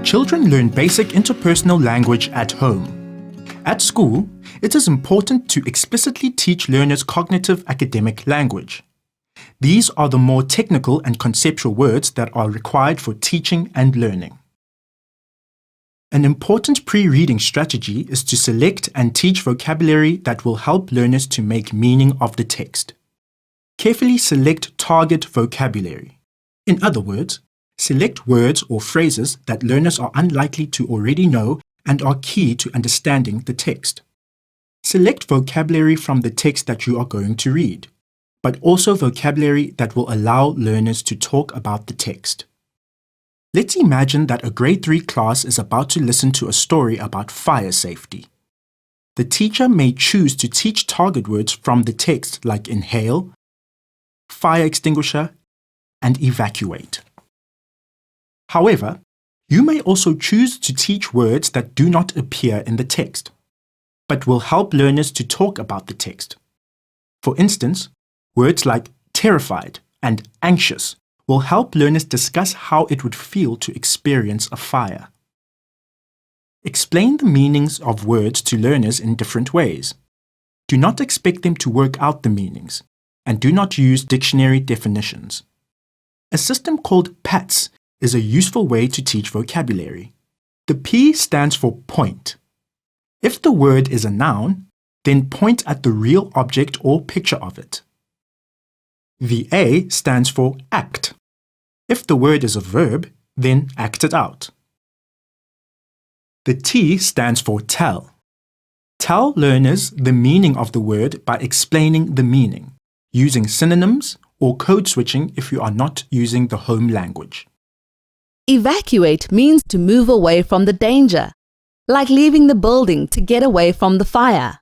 Children learn basic interpersonal language at home. At school, it is important to explicitly teach learners cognitive academic language. These are the more technical and conceptual words that are required for teaching and learning. An important pre-reading strategy is to select and teach vocabulary that will help learners to make meaning of the text. Carefully select target vocabulary. In other words, select words or phrases that learners are unlikely to already know and are key to understanding the text. Select vocabulary from the text that you are going to read, but also vocabulary that will allow learners to talk about the text. Let's imagine that a grade 3 class is about to listen to a story about fire safety. The teacher may choose to teach target words from the text like inhale, fire extinguisher, and evacuate. However, you may also choose to teach words that do not appear in the text, but will help learners to talk about the text. For instance, words like terrified and anxious will help learners discuss how it would feel to experience a fire. Explain the meanings of words to learners in different ways. Do not expect them to work out the meanings, and do not use dictionary definitions. A system called CATC is a useful way to teach vocabulary. The P stands for point. If the word is a noun, then point at the real object or picture of it. The A stands for act. If the word is a verb, then act it out. The T stands for tell. Tell learners the meaning of the word by explaining the meaning, using synonyms or code switching if you are not using the home language. Evacuate means to move away from the danger, like leaving the building to get away from the fire.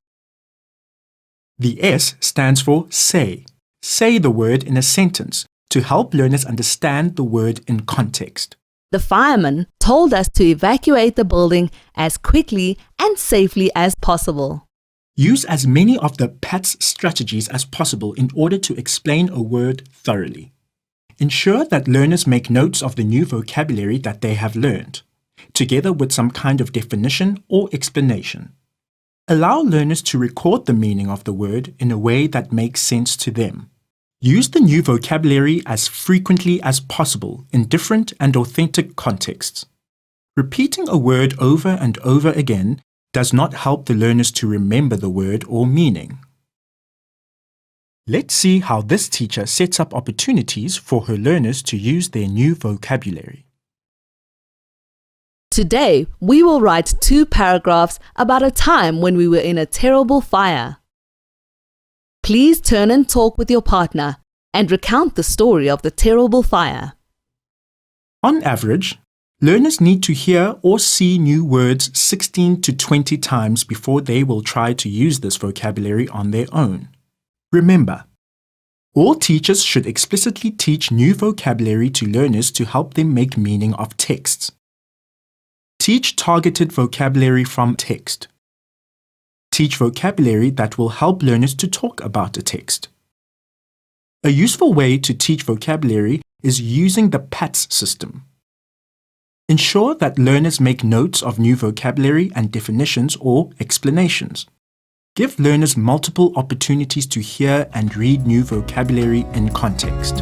The S stands for say. Say the word in a sentence to help learners understand the word in context. The fireman told us to evacuate the building as quickly and safely as possible. Use as many of the CATC strategies as possible in order to explain a word thoroughly. Ensure that learners make notes of the new vocabulary that they have learned, together with some kind of definition or explanation. Allow learners to record the meaning of the word in a way that makes sense to them. Use the new vocabulary as frequently as possible in different and authentic contexts. Repeating a word over and over again does not help the learners to remember the word or meaning. Let's see how this teacher sets up opportunities for her learners to use their new vocabulary. Today, we will write 2 paragraphs about a time when we were in a terrible fire. Please turn and talk with your partner and recount the story of the terrible fire. On average, learners need to hear or see new words 16 to 20 times before they will try to use this vocabulary on their own. Remember, all teachers should explicitly teach new vocabulary to learners to help them make meaning of texts. Teach targeted vocabulary from text. Teach vocabulary that will help learners to talk about a text. A useful way to teach vocabulary is using the CATC system. Ensure that learners make notes of new vocabulary and definitions or explanations. Give learners multiple opportunities to hear and read new vocabulary in context.